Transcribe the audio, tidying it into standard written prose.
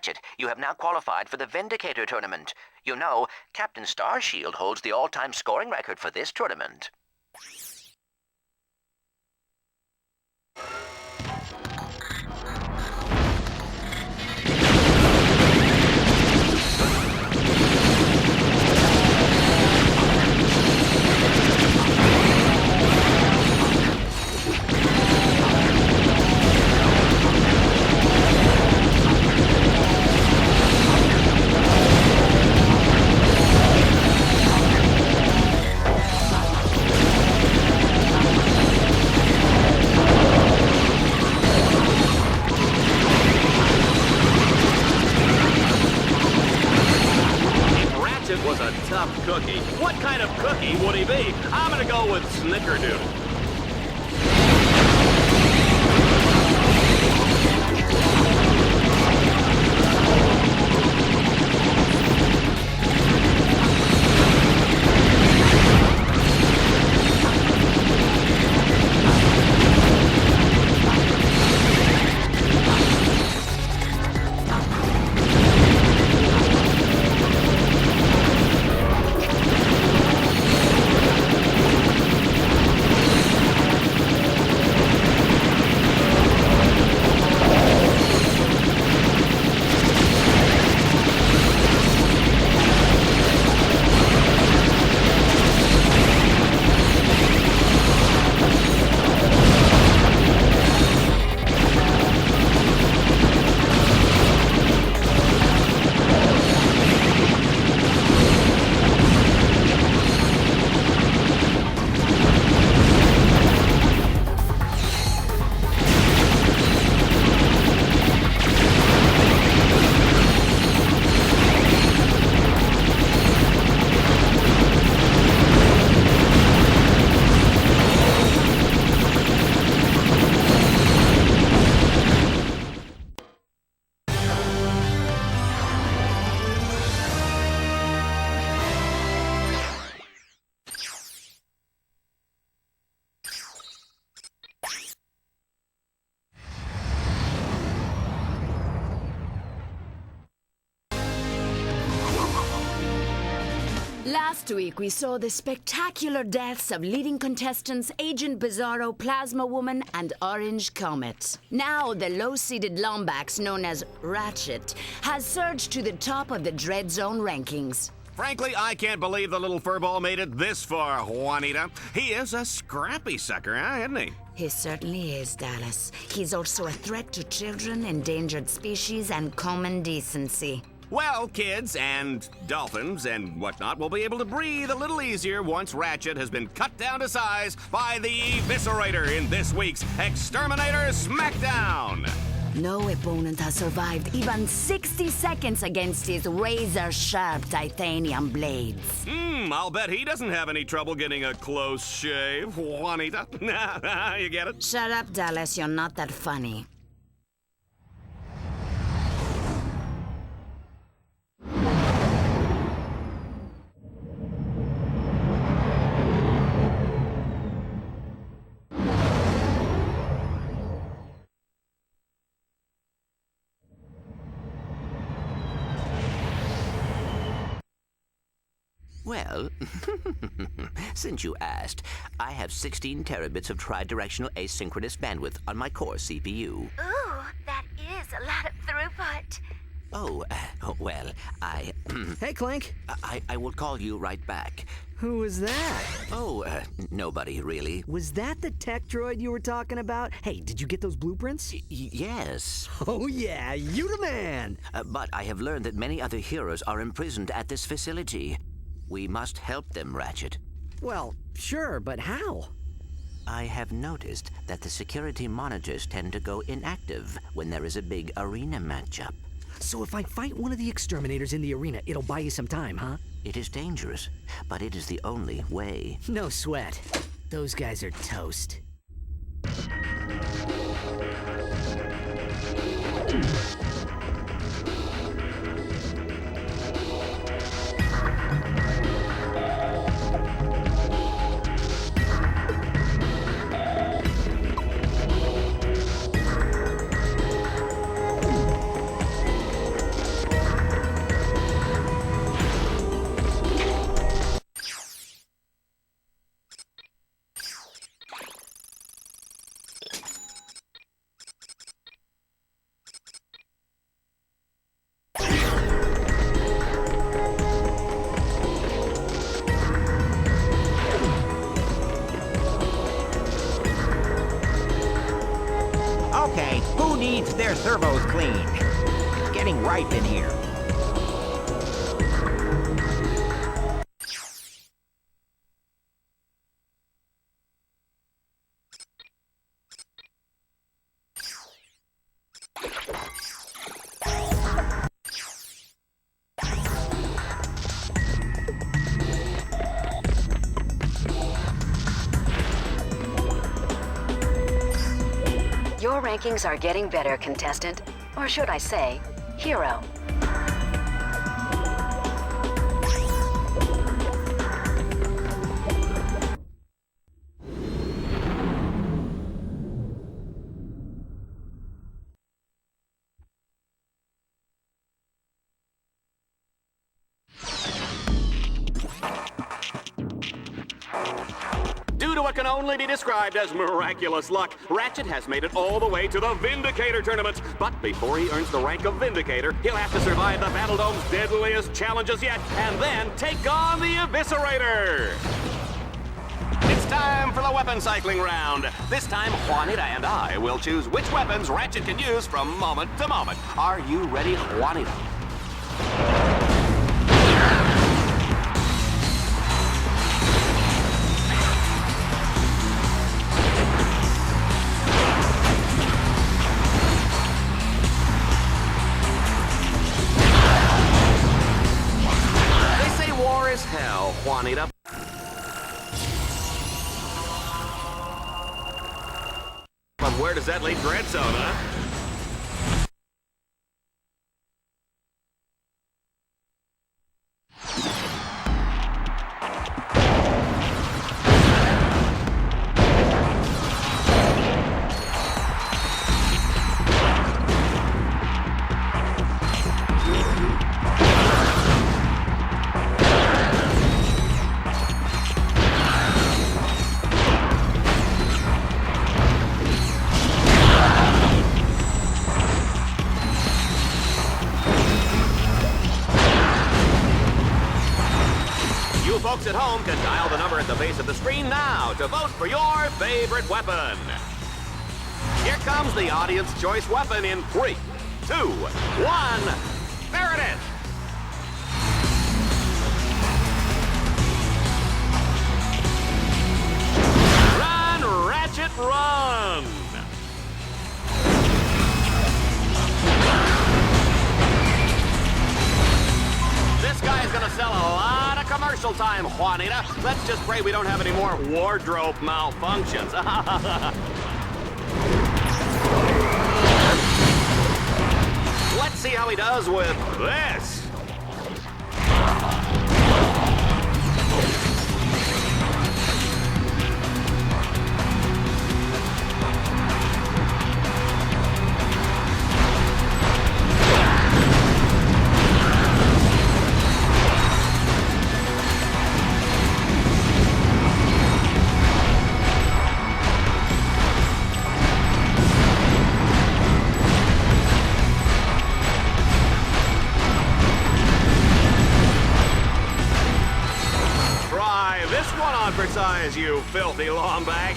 Ratchet, you have now qualified for the Vindicator Tournament. You know, Captain Starshield holds the all-time scoring record for this tournament. Was a tough cookie. What kind of cookie would he be? I'm gonna go with Snickerdoodle. Last week, we saw the spectacular deaths of leading contestants Agent Bizarro, Plasma Woman, and Orange Comet. Now, the low-seeded Lombax, known as Ratchet, has surged to the top of the Dread Zone rankings. Frankly, I can't believe the little furball made it this far, Juanita. He is a scrappy sucker, isn't he? He certainly is, Dallas. He's also a threat to children, endangered species, and common decency. Well, kids and dolphins and whatnot will be able to breathe a little easier once Ratchet has been cut down to size by the Eviscerator in this week's Exterminator Smackdown. No opponent has survived even 60 seconds against his razor-sharp titanium blades. I'll bet he doesn't have any trouble getting a close shave, Juanita. You get it? Shut up, Dallas. You're not that funny. Well, since you asked, I have 16 terabits of tri-directional asynchronous bandwidth on my core CPU. Ooh, that is a lot of throughput. Well, Hey, Clank. I will call you right back. Who was that? Nobody, really. Was that the tech droid you were talking about? Hey, did you get those blueprints? Yes. Oh, yeah, you the man! But I have learned that many other heroes are imprisoned at this facility. We must help them, Ratchet. Well, sure, but how? I have noticed that the security monitors tend to go inactive when there is a big arena matchup. So if I fight one of the exterminators in the arena, it'll buy you some time, huh? It is dangerous, but it is the only way. No sweat. Those guys are toast. Okay, who needs their servos cleaned? It's getting ripe in here. Your rankings are getting better, contestant. Or should I say, hero. Due to what can only be described as miraculous luck, Ratchet has made it all the way to the Vindicator Tournament. But before he earns the rank of Vindicator, he'll have to survive the Battle Dome's deadliest challenges yet, and then take on the Eviscerator! It's time for the weapon cycling round. This time, Juanita and I will choose which weapons Ratchet can use from moment to moment. Are you ready, Juanita? Hell, Juanita. But where does that leave Dreadzone, huh? Folks at home can dial the number at the base of the screen now to vote for your favorite weapon. Here comes the audience choice weapon in 3, 2, 1. There it is. Run, Ratchet, run. This guy's gonna sell a lot of commercial time, Juanita. Let's just pray we don't have any more wardrobe malfunctions. Let's see how he does with this. This one on for size, you filthy lombax.